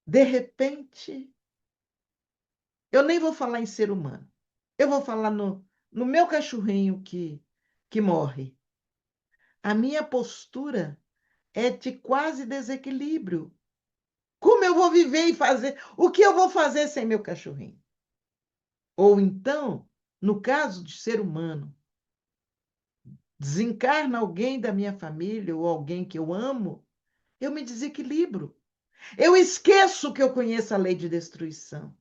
De repente, eu nem vou falar em ser humano. Eu vou falar no meu cachorrinho que morre. A minha postura é de quase desequilíbrio. Como eu vou viver e fazer? O que eu vou fazer sem meu cachorrinho? Ou então, no caso de ser humano, desencarna alguém da minha família ou alguém que eu amo, eu me desequilibro. Eu esqueço que eu conheço a lei de destruição.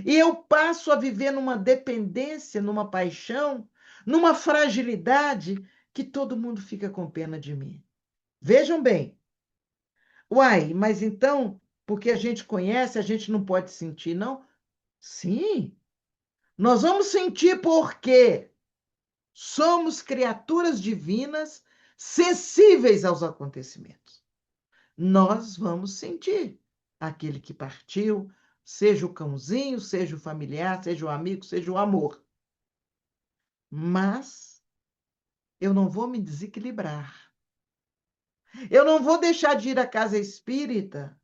E eu passo a viver numa dependência, numa paixão, numa fragilidade que todo mundo fica com pena de mim. Vejam bem. Uai, mas então, porque a gente conhece, a gente não pode sentir, não? Sim, nós vamos sentir porque somos criaturas divinas sensíveis aos acontecimentos. Nós vamos sentir aquele que partiu, seja o cãozinho, seja o familiar, seja o amigo, seja o amor. Mas eu não vou me desequilibrar. Eu não vou deixar de ir à casa espírita.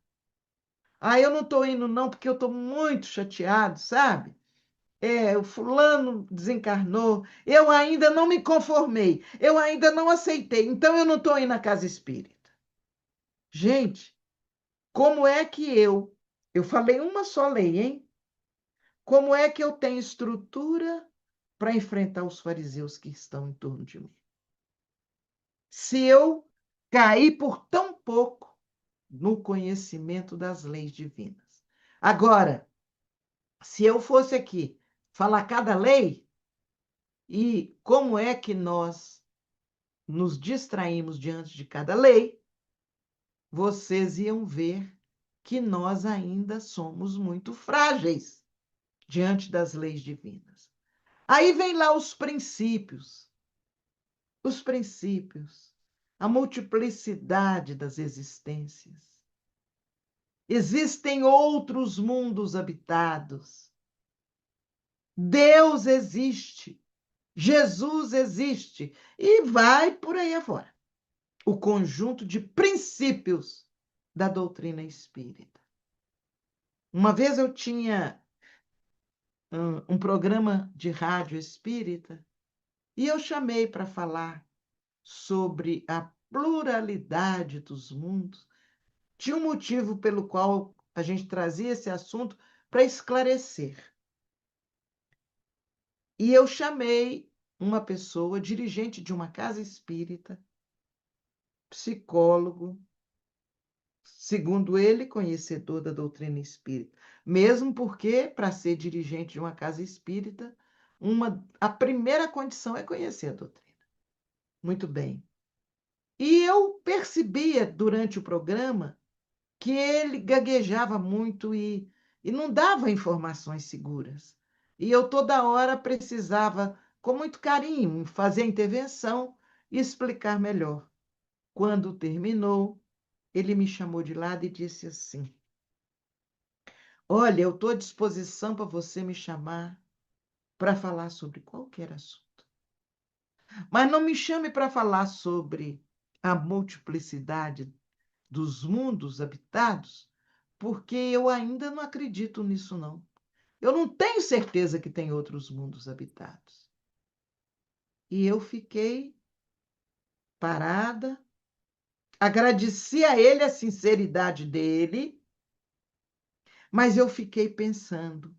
Ah, eu não estou indo não porque eu estou muito chateado, sabe? o fulano desencarnou, eu ainda não me conformei, eu ainda não aceitei, então eu não estou indo na casa espírita. Gente, como é que eu falei uma só lei, hein? Como é que eu tenho estrutura para enfrentar os fariseus que estão em torno de mim? Se eu cair por tão pouco no conhecimento das leis divinas. Agora, se eu fosse aqui falar cada lei e como é que nós nos distraímos diante de cada lei, vocês iam ver que nós ainda somos muito frágeis diante das leis divinas. Aí vem lá os princípios, a multiplicidade das existências. Existem outros mundos habitados. Deus existe. Jesus existe. E vai por aí afora. O conjunto de princípios da doutrina espírita. Uma vez eu tinha um programa de rádio espírita e eu chamei para falar sobre a pluralidade dos mundos. Tinha um motivo pelo qual a gente trazia esse assunto para esclarecer. E eu chamei uma pessoa, dirigente de uma casa espírita, psicólogo, segundo ele, conhecedor da doutrina espírita. Mesmo porque, para ser dirigente de uma casa espírita, a primeira condição é conhecer a doutrina. Muito bem. E eu percebia durante o programa que ele gaguejava muito e não dava informações seguras. E eu toda hora precisava, com muito carinho, fazer a intervenção e explicar melhor. Quando terminou, ele me chamou de lado e disse assim: Olha, eu estou à disposição para você me chamar para falar sobre qualquer assunto. Mas não me chame para falar sobre a multiplicidade dos mundos habitados, porque eu ainda não acredito nisso, não. Eu não tenho certeza que tem outros mundos habitados. E eu fiquei parada, agradeci a ele a sinceridade dele, mas eu fiquei pensando,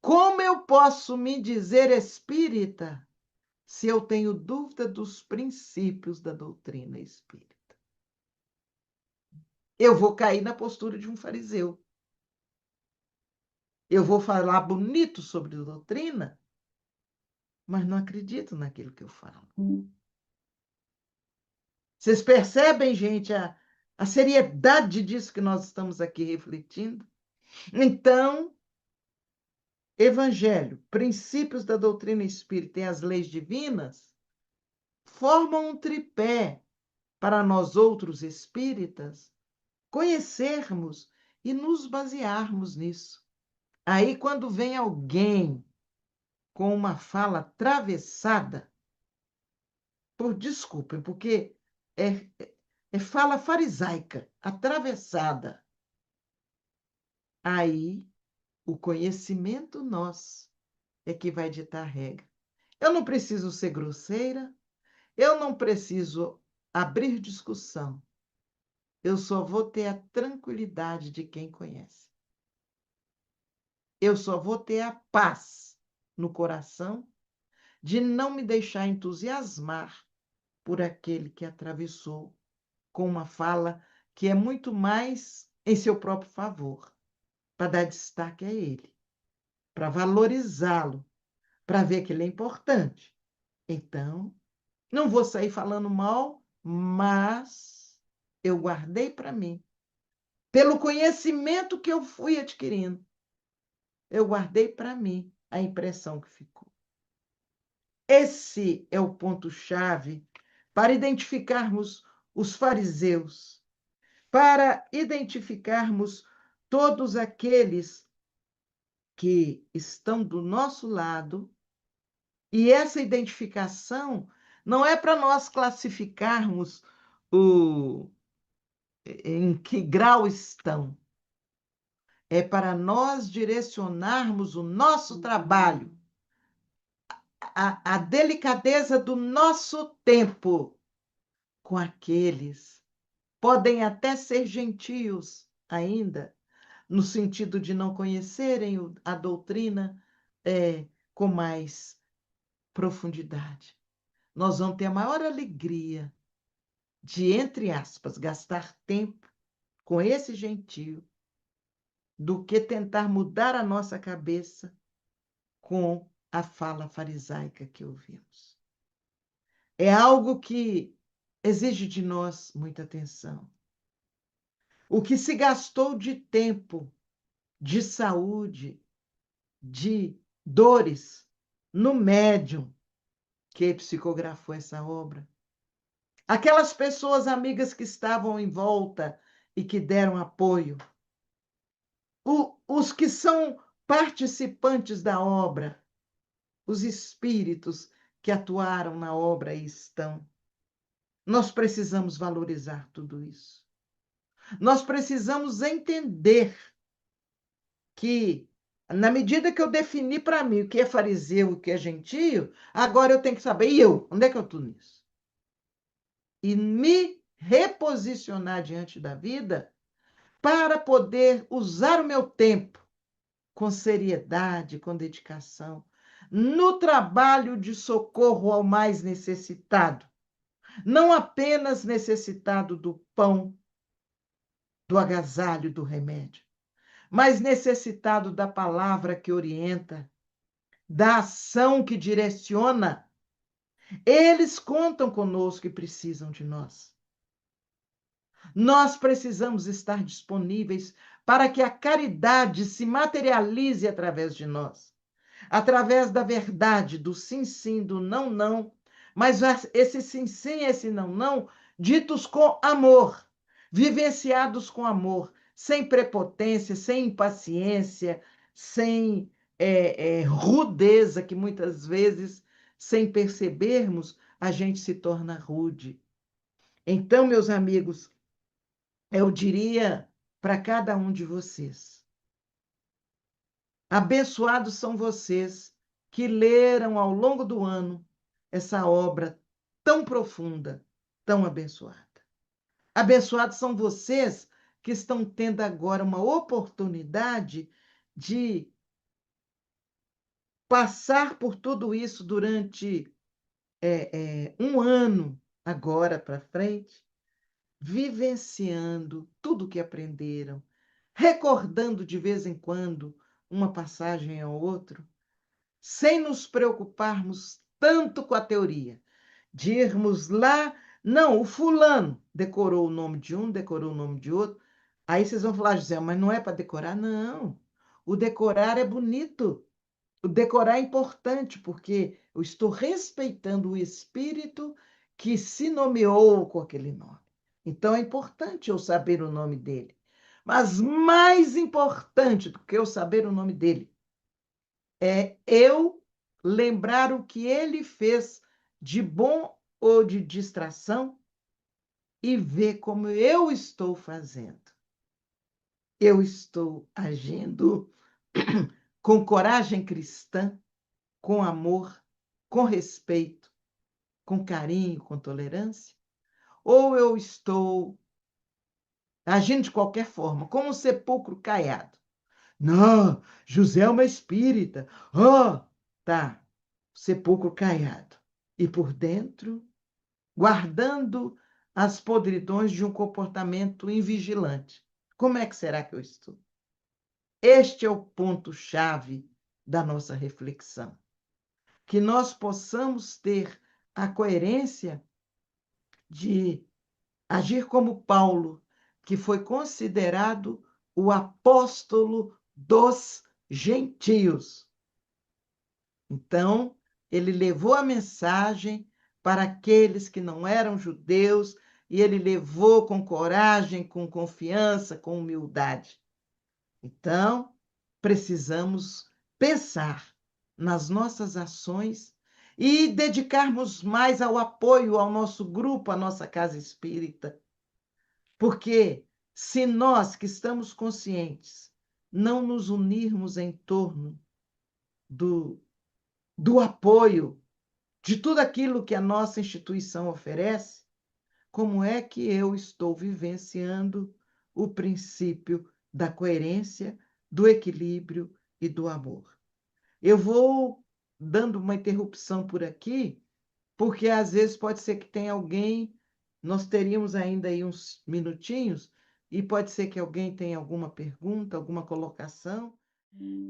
como eu posso me dizer espírita se eu tenho dúvida dos princípios da doutrina espírita? Eu vou cair na postura de um fariseu. Eu vou falar bonito sobre doutrina, mas não acredito naquilo que eu falo. Vocês percebem, gente, a seriedade disso que nós estamos aqui refletindo? Então, Evangelho, princípios da doutrina espírita e as leis divinas formam um tripé para nós outros espíritas conhecermos e nos basearmos nisso. Aí, quando vem alguém com uma fala atravessada, desculpem, porque é fala farisaica, atravessada. Aí, o conhecimento nosso é que vai ditar a regra. Eu não preciso ser grosseira, eu não preciso abrir discussão. Eu só vou ter a tranquilidade de quem conhece. Eu só vou ter a paz no coração de não me deixar entusiasmar por aquele que atravessou com uma fala que é muito mais em seu próprio favor, para dar destaque a ele, para valorizá-lo, para ver que ele é importante. Então, não vou sair falando mal, mas eu guardei para mim, pelo conhecimento que eu fui adquirindo, eu guardei para mim a impressão que ficou. Esse é o ponto-chave para identificarmos os fariseus, para identificarmos todos aqueles que estão do nosso lado, e essa identificação não é para nós classificarmos em que grau estão, é para nós direcionarmos o nosso trabalho, a delicadeza do nosso tempo com aqueles. Podem até ser gentios ainda, no sentido de não conhecerem a doutrina com mais profundidade. Nós vamos ter a maior alegria de, entre aspas, gastar tempo com esse gentio do que tentar mudar a nossa cabeça com a fala farisaica que ouvimos. É algo que exige de nós muita atenção. O que se gastou de tempo, de saúde, de dores no médium que psicografou essa obra. Aquelas pessoas amigas que estavam em volta e que deram apoio. Os que são participantes da obra, os espíritos que atuaram na obra e estão. Nós precisamos valorizar tudo isso. Nós precisamos entender que, na medida que eu defini para mim o que é fariseu e o que é gentio, agora eu tenho que saber, e eu? Onde é que eu estou nisso? E me reposicionar diante da vida para poder usar o meu tempo com seriedade, com dedicação, no trabalho de socorro ao mais necessitado. Não apenas necessitado do pão, do agasalho, do remédio, mas necessitado da palavra que orienta, da ação que direciona. Eles contam conosco e precisam de nós. Nós precisamos estar disponíveis para que a caridade se materialize através de nós, através da verdade, do sim, sim, do não, não, mas esse sim, sim, esse não, não, ditos com amor, vivenciados com amor, sem prepotência, sem impaciência, sem rudeza, que muitas vezes, sem percebermos, a gente se torna rude. Então, meus amigos, eu diria para cada um de vocês: abençoados são vocês que leram ao longo do ano essa obra tão profunda, tão abençoada. Abençoados são vocês que estão tendo agora uma oportunidade de passar por tudo isso durante um ano, agora para frente, vivenciando tudo o que aprenderam, recordando de vez em quando uma passagem ou outra, sem nos preocuparmos tanto com a teoria, de irmos lá, não, o fulano decorou o nome de um, decorou o nome de outro, aí vocês vão falar, José, mas não é para decorar? Não, o decorar é bonito, o decorar é importante, porque eu estou respeitando o espírito que se nomeou com aquele nome. Então é importante eu saber o nome dele. Mas mais importante do que eu saber o nome dele é eu lembrar o que ele fez de bom ou de distração e ver como eu estou fazendo. Eu estou agindo com coragem cristã, com amor, com respeito, com carinho, com tolerância? Ou eu estou agindo de qualquer forma, como um sepulcro caiado? Não, José é uma espírita. Tá, sepulcro caiado. E por dentro, guardando as podridões de um comportamento invigilante. Como é que será que eu estou? Este é o ponto-chave da nossa reflexão. Que nós possamos ter a coerência de agir como Paulo, que foi considerado o apóstolo dos gentios. Então, ele levou a mensagem para aqueles que não eram judeus e ele levou com coragem, com confiança, com humildade. Então, precisamos pensar nas nossas ações e dedicarmos mais ao apoio ao nosso grupo, à nossa casa espírita. Porque se nós que estamos conscientes não nos unirmos em torno do, do apoio de tudo aquilo que a nossa instituição oferece? Como é que eu estou vivenciando o princípio da coerência, do equilíbrio e do amor? Eu vou dando uma interrupção por aqui, porque às vezes pode ser que tenha alguém, nós teríamos ainda aí uns minutinhos, e pode ser que alguém tenha alguma pergunta, alguma colocação.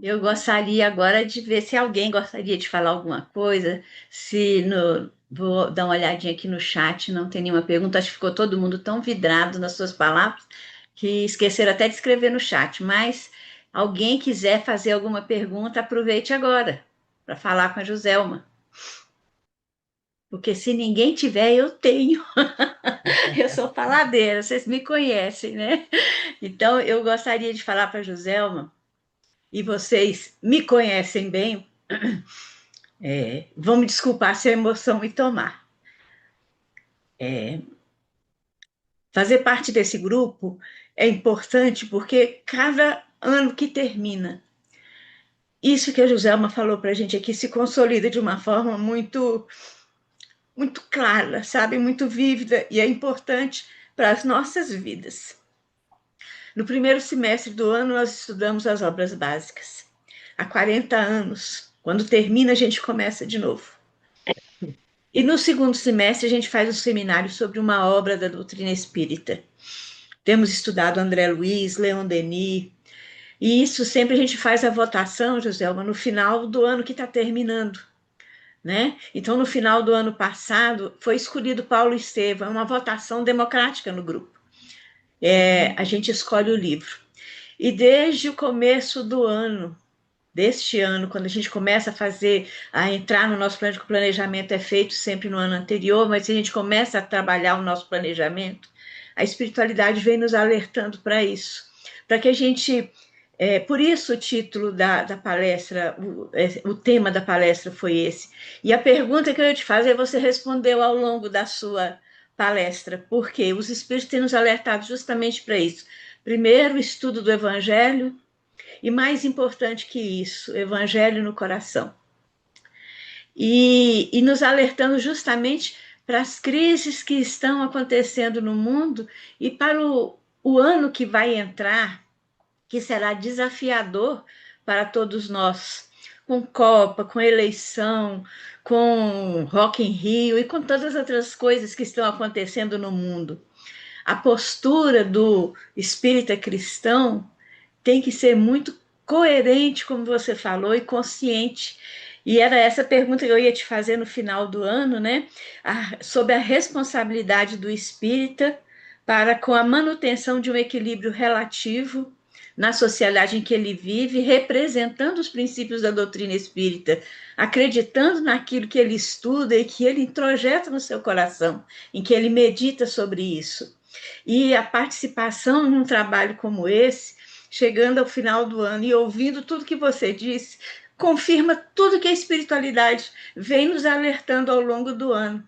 Eu gostaria agora de ver se alguém gostaria de falar alguma coisa. Se no, vou dar uma olhadinha aqui no chat, não tem nenhuma pergunta. Acho que ficou todo mundo tão vidrado nas suas palavras que esqueceram até de escrever no chat. Mas alguém quiser fazer alguma pergunta, aproveite agora para falar com a Joselma. Porque se ninguém tiver, eu tenho. Eu sou faladeira, vocês me conhecem, né? Então eu gostaria de falar para a Joselma, e vocês me conhecem bem. Vão me desculpar se a emoção me tomar. Fazer parte desse grupo é importante porque cada ano que termina, isso que a Joselma falou para a gente aqui se consolida de uma forma muito clara, sabe? Muito vívida, e é importante para as nossas vidas. No primeiro semestre do ano, nós estudamos as obras básicas. Há 40 anos, quando termina, a gente começa de novo. E no segundo semestre, a gente faz um seminário sobre uma obra da doutrina espírita. Temos estudado André Luiz, Leon Denis, e isso sempre a gente faz a votação, Joselma, no final do ano que está terminando. Né? Então, no final do ano passado, foi escolhido Paulo Estevam, uma votação democrática no grupo. A gente escolhe o livro. E desde o começo do ano, deste ano, quando a gente começa a entrar no nosso plano, que o planejamento é feito sempre no ano anterior, mas se a gente começa a trabalhar o nosso planejamento, a espiritualidade vem nos alertando para isso, para que a gente, por isso o título da palestra, o tema da palestra foi esse. E a pergunta que eu ia te fazer, você respondeu ao longo da sua palestra, porque os espíritos têm nos alertado justamente para isso. Primeiro, o estudo do Evangelho, e mais importante que isso, Evangelho no coração. E nos alertando justamente para as crises que estão acontecendo no mundo e para o ano que vai entrar, que será desafiador para todos nós, com Copa, com eleição, com Rock in Rio e com todas as outras coisas que estão acontecendo no mundo. A postura do espírita cristão tem que ser muito coerente, como você falou, e consciente. E era essa pergunta que eu ia te fazer no final do ano, né? Sobre a responsabilidade do espírita para com a manutenção de um equilíbrio relativo na sociedade em que ele vive, representando os princípios da doutrina espírita, acreditando naquilo que ele estuda e que ele introjeta no seu coração, em que ele medita sobre isso. E a participação num trabalho como esse, chegando ao final do ano e ouvindo tudo que você disse, confirma tudo que a espiritualidade vem nos alertando ao longo do ano.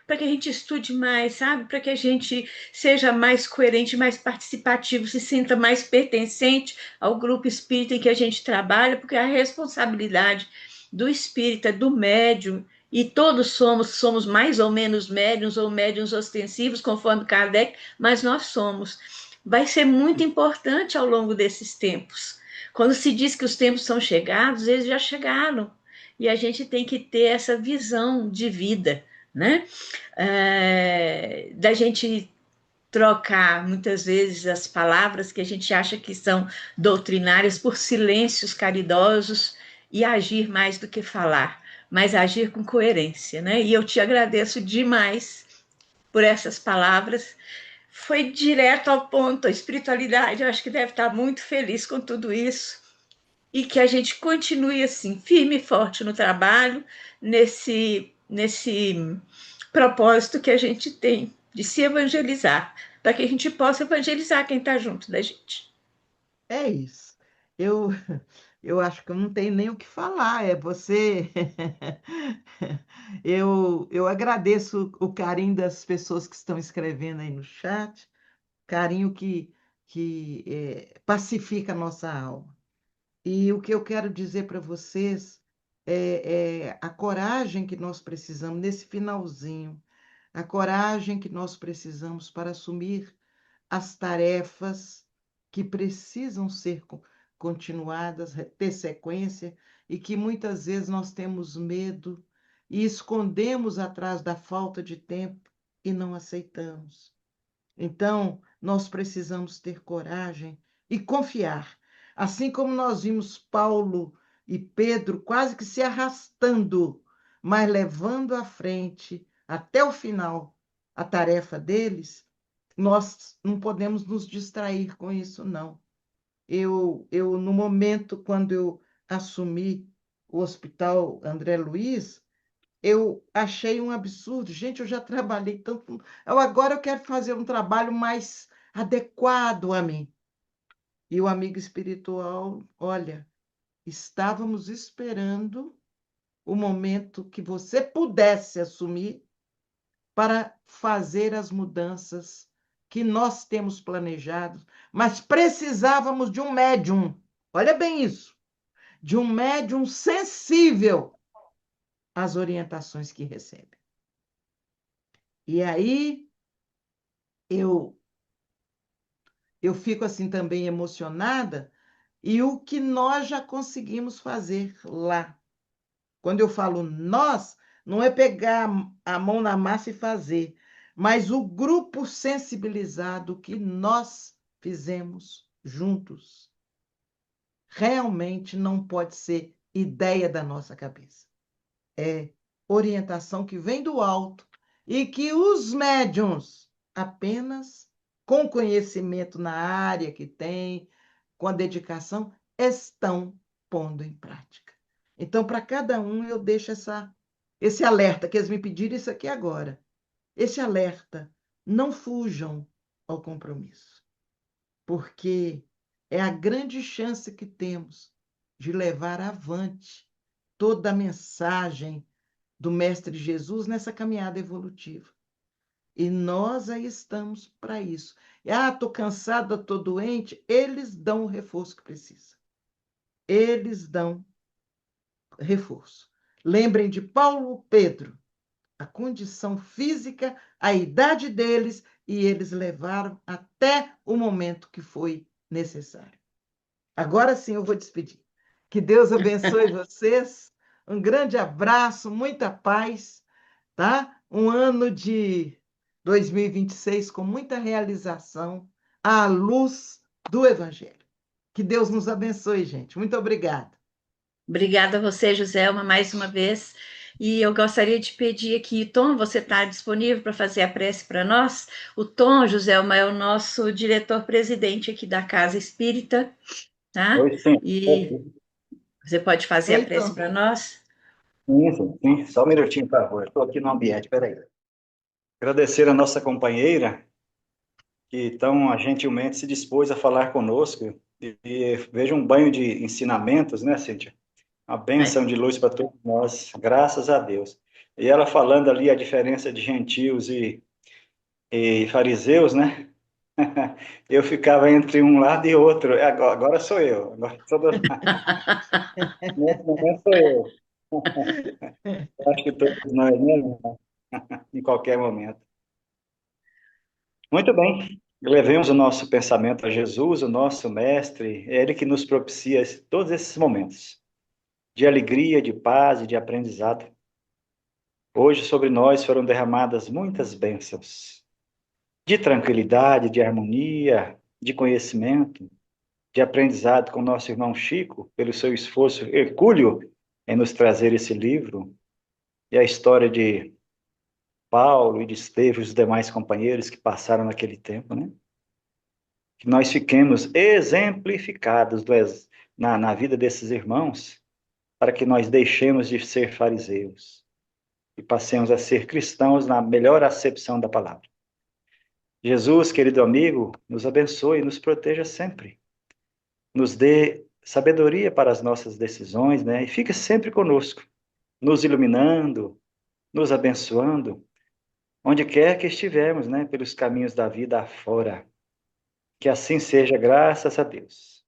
Para que a gente estude mais, sabe? Para que a gente seja mais coerente, mais participativo, se sinta mais pertencente ao grupo espírita em que a gente trabalha, porque a responsabilidade do espírita, do médium, e todos somos mais ou menos médiums ou médiums ostensivos, conforme Kardec, mas nós somos. Vai ser muito importante ao longo desses tempos. Quando se diz que os tempos são chegados, eles já chegaram. E a gente tem que ter essa visão de vida, né? Da gente trocar muitas vezes as palavras que a gente acha que são doutrinárias por silêncios caridosos e agir mais do que falar, mas agir com coerência, né? E eu te agradeço demais por essas palavras. Foi direto ao ponto, a espiritualidade, eu acho que deve estar muito feliz com tudo isso e que a gente continue assim, firme e forte no trabalho, nesse propósito que a gente tem de se evangelizar, para que a gente possa evangelizar quem está junto da gente. É isso. Eu, eu acho que eu não tenho nem o que falar. É você. Eu agradeço o carinho das pessoas que estão escrevendo aí no chat, carinho que pacifica a nossa alma. E o que eu quero dizer para vocês é a coragem que nós precisamos nesse finalzinho, a coragem que nós precisamos para assumir as tarefas que precisam ser continuadas, ter sequência, e que muitas vezes nós temos medo e escondemos atrás da falta de tempo e não aceitamos. Então, nós precisamos ter coragem e confiar. Assim como nós vimos Paulo e Pedro quase que se arrastando, mas levando à frente, até o final, a tarefa deles, nós não podemos nos distrair com isso, não. No momento, quando eu assumi o Hospital André Luiz, eu achei um absurdo. Gente, eu já trabalhei tanto. Agora eu quero fazer um trabalho mais adequado a mim. E o amigo espiritual, olha, estávamos esperando o momento que você pudesse assumir para fazer as mudanças que nós temos planejado, mas precisávamos de um médium. Olha bem isso, de um médium sensível às orientações que recebe. E aí eu eu fico assim também emocionada, e o que nós já conseguimos fazer lá. Quando eu falo nós, não é pegar a mão na massa e fazer, mas o grupo sensibilizado que nós fizemos juntos realmente não pode ser ideia da nossa cabeça. É orientação que vem do alto e que os médiuns, apenas com conhecimento na área que tem, com a dedicação, estão pondo em prática. Então, para cada um, eu deixo esse alerta, que eles me pediram isso aqui agora. Esse alerta, não fujam ao compromisso, porque é a grande chance que temos de levar avante toda a mensagem do Mestre Jesus nessa caminhada evolutiva. E nós aí estamos para isso. Estou cansada, estou doente. Eles dão o reforço que precisa. Eles dão reforço. Lembrem de Paulo e Pedro, a condição física, a idade deles, e eles levaram até o momento que foi necessário. Agora sim eu vou despedir. Que Deus abençoe vocês. Um grande abraço, muita paz, tá? Um ano de 2026 com muita realização à luz do Evangelho. Que Deus nos abençoe, gente. Muito obrigada. Obrigada a você, Joselma, mais uma vez. E eu gostaria de pedir aqui, Tom, você está disponível para fazer a prece para nós? O Tom, Joselma, é o nosso diretor-presidente aqui da Casa Espírita, tá? Oi, sim. E você pode fazer a Oi, prece Tom. para nós? Sim. Só um minutinho, por favor. Estou aqui no ambiente, peraí. Agradecer a nossa companheira, que tão gentilmente se dispôs a falar conosco. E veja um banho de ensinamentos, né, Cíntia? Uma bênção de luz para todos nós, graças a Deus. E ela falando ali a diferença de gentios e fariseus, né? Eu ficava entre um lado e outro. Agora sou eu. Agora sou do... Nesse momento sou eu. Acho que todos nós, né? Em qualquer momento. Muito bem. Levemos o nosso pensamento a Jesus, o nosso mestre, é ele que nos propicia todos esses momentos de alegria, de paz e de aprendizado. Hoje sobre nós foram derramadas muitas bênçãos de tranquilidade, de harmonia, de conhecimento, de aprendizado com nosso irmão Chico, pelo seu esforço hercúleo em nos trazer esse livro, e a história de Paulo e de Estevão e os demais companheiros que passaram naquele tempo, né? Que nós fiquemos exemplificados na vida desses irmãos, para que nós deixemos de ser fariseus e passemos a ser cristãos na melhor acepção da palavra. Jesus, querido amigo, nos abençoe e nos proteja sempre. Nos dê sabedoria para as nossas decisões, né? E fique sempre conosco, nos iluminando, nos abençoando, onde quer que estivermos, né? Pelos caminhos da vida afora. Que assim seja, graças a Deus.